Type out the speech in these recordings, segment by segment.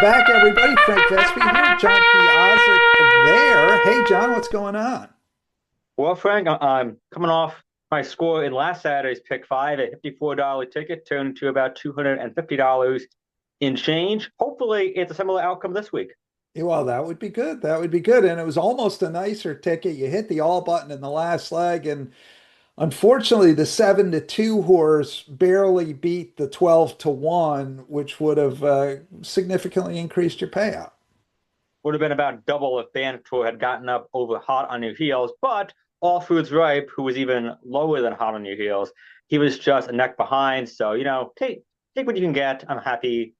Welcome back, everybody. Frank Vespi here, John Piazza there. Hey, John, what's going on? Well, Frank, I'm coming off my score in last Saturday's pick five. A $54 ticket turned to about $250 in change. Hopefully, it's a similar outcome this week. Well, that would be good. That would be good. And it was almost a nicer ticket. You hit the all button in the last leg, and unfortunately, the 7-2 horse barely beat the 12-1, which would have significantly increased your payout. Would have been about double if Bantor had gotten up over hot on your heels, but All Foods Ripe, who was even lower than hot on your heels, he was just a neck behind. So, take what you can get. I'm happy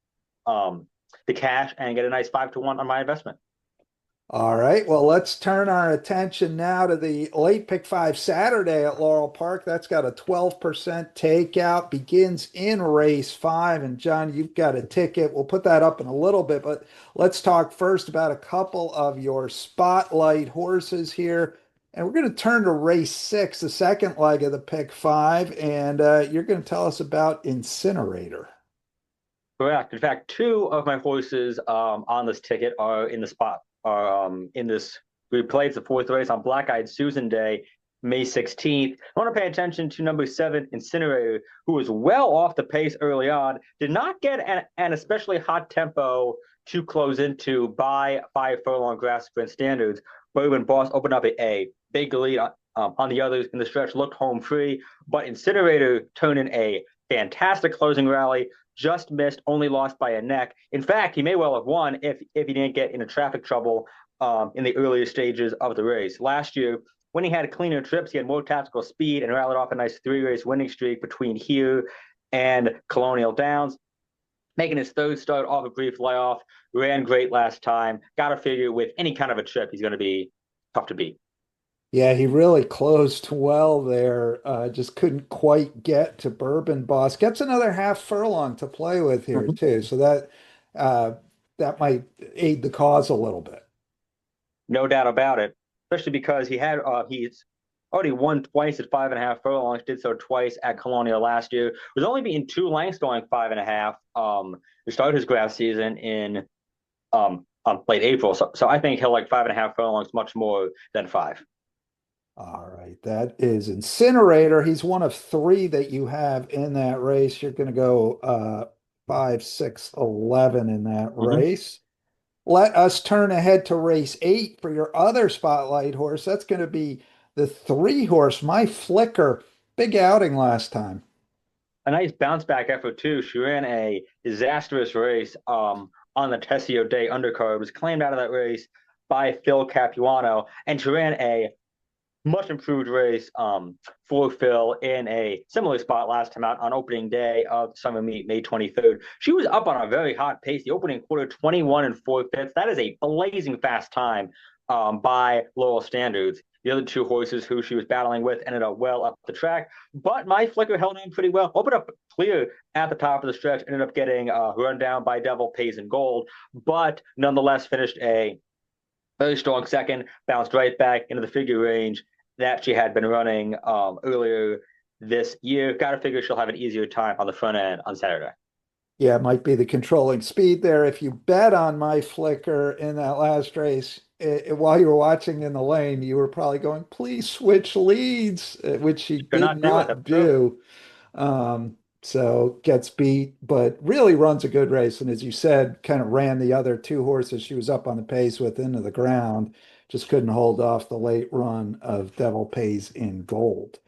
to cash and get a nice 5-1 on my investment. All right, well, let's turn our attention now to the late pick five Saturday at Laurel Park. That's got a 12% takeout, begins in race five. And John, you've got a ticket. We'll put that up in a little bit, but let's talk first about a couple of your spotlight horses here. And we're going to turn to race six, the second leg of the pick five, and you're going to tell us about Incinerator. Correct. In fact, two of my horses on this ticket are in the spot. Are in this. We played the fourth race on Black Eyed Susan Day, May 16th. I want to pay attention to number seven, Incinerator, who was well off the pace early on. Did not get an especially hot tempo to close into by 5 furlong grass sprint standards. Bourbon Boss opened up a big lead on the others in the stretch, looked home free, but Incinerator turned in a fantastic closing rally, just missed, only lost by a neck. In fact, he may well have won if he didn't get into traffic trouble in the earlier stages of the race. Last year, when he had cleaner trips, he had more tactical speed and rallied off a nice three-race winning streak between here and Colonial Downs, making his third start off a brief layoff. Ran great last time. Got to figure with any kind of a trip, he's going to be tough to beat. Yeah, he really closed well there. Just couldn't quite get to Bourbon Boss. Gets another half furlong to play with here Mhm. too, so uh, that might aid the cause a little bit. No doubt about it, especially because he's already won twice at 5.5 furlongs. Did so twice at Colonial last year. Was only being two lengths going 5.5. To start his grass season in late April. So I think he'll like 5.5 furlongs much more than five. All right, that is Incinerator. He's one of three that you have in that race. You're going to go 5, 6, 11 in that Mm-hmm. race. Let us turn ahead to race eight for your other spotlight horse. That's going to be the three horse, My Flicker. Big outing last time. A nice bounce back effort too. She ran a disastrous race on the Tessio Day undercard. Was claimed out of that race by Phil Capuano, and she ran a much improved race for Phil in a similar spot last time out on opening day of summer meet, May 23rd. She was up on a very hot pace. The opening quarter, 21 and 4/5. That is a blazing fast time by Laurel standards. The other two horses who she was battling with ended up well up the track, but My Flicker held on pretty well. Opened up clear at the top of the stretch, ended up getting run down by Devil Pays in Gold, but nonetheless finished a very strong second, bounced right back into the figure range that she had been running earlier this year. Got to figure she'll have an easier time on the front end on Saturday. Yeah, it might be the controlling speed there. If you bet on My Flicker in that last race, while you were watching in the lane, you were probably going, please switch leads, which she Could did not do it. That's not true. do. So gets beat, but really runs a good race. And as you said, kind of ran the other two horses she was up on the pace with into the ground. Just couldn't hold off the late run of Devil Pays in Gold.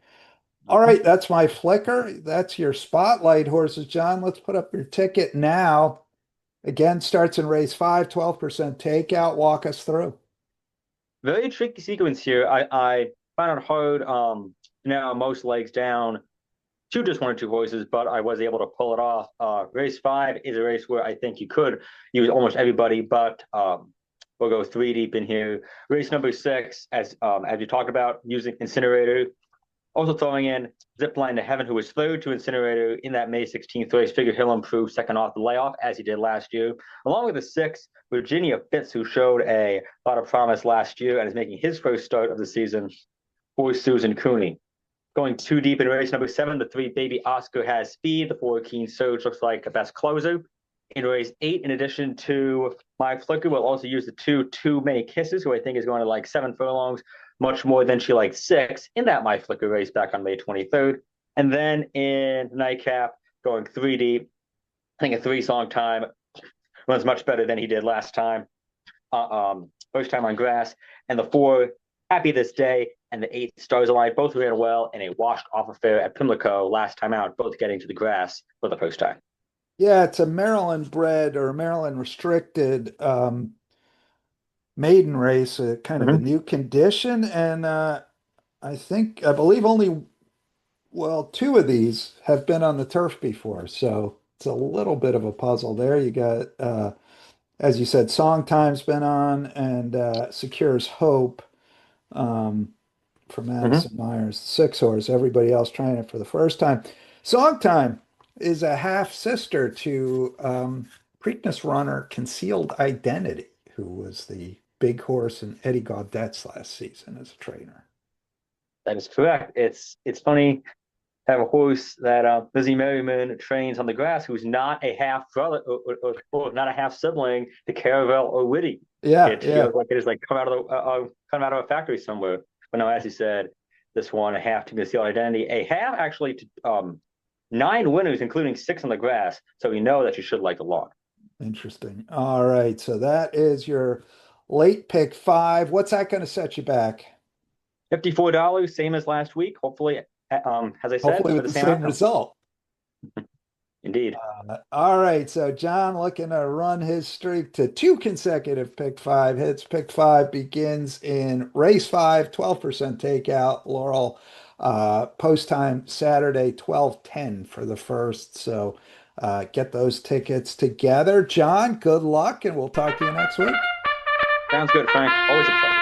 All Mhm. right, that's My Flicker. That's your spotlight horses, John. Let's put up your ticket now. Again, starts in race five, 12% takeout. Walk us through. Very tricky sequence here. I found it hard now most legs down to just one or two horses, but I was able to pull it off. Race five is a race where I think you could use almost everybody, but we'll go three deep in here. Race number six, as you talked about, using Incinerator. Also throwing in Zipline to Heaven, who was third to Incinerator in that May 16th race. Figured he'll improve second off the layoff, as he did last year. Along with the six, Virginia Fitz, who showed a lot of promise last year and is making his first start of the season for Susan Cooney. Going too deep in race number seven, the three Baby Oscar has speed. The four Keen Surge looks like a best closer. in race 8. In addition to my flicker, we'll also use the too many kisses, who I think is going to like 7 furlongs, much more than she liked 6 in that my flicker race back on May 23rd. And then in the nightcap, going 3 deep, I think a 3 song time runs much better than he did last time. First time on grass, and the 4 Happy This Day and the 8 Stars Align both ran well in a washed off affair at Pimlico last time out, both getting to the grass for the first time. Yeah, it's a Maryland bred or Maryland restricted maiden race, kind of a Mm-hmm. new condition. And I believe only, well, 2 of these have been on the turf before. So it's a little bit of a puzzle there. You got, as you said, Song Time's been on and Secures Hope. Um, for Mm-hmm. Madison Myers, 6 horse, everybody else trying it for the first time. Songtime is a half sister to Preakness runner Concealed Identity, who was the big horse in Eddie Gaudette's last season as a trainer. That is correct. It's funny to have a horse that Lizzie Merriman trains on the grass, who's not a half brother or not a half sibling to Caravel or Whitty. Yeah, It yeah, feels like it is like come out of a factory somewhere. But no, as you said, this one a half to Concealed Identity, a half actually to 9 winners, including 6 on the grass. So we know that you should like the law. interesting. All right, so that is your late pick 5. What's that going to set you back? $54, same as last week. Hopefully, as I said, Hopefully for with the the same same outcome. result. Indeed. All right, so John looking to run his streak to 2 consecutive pick 5 hits. Pick 5 begins in race 5, 12% takeout. Laurel, post time Saturday, 12:10 for the first. So get those tickets together. John, good luck, and we'll talk to you next week. Sounds good, Frank. Always a pleasure.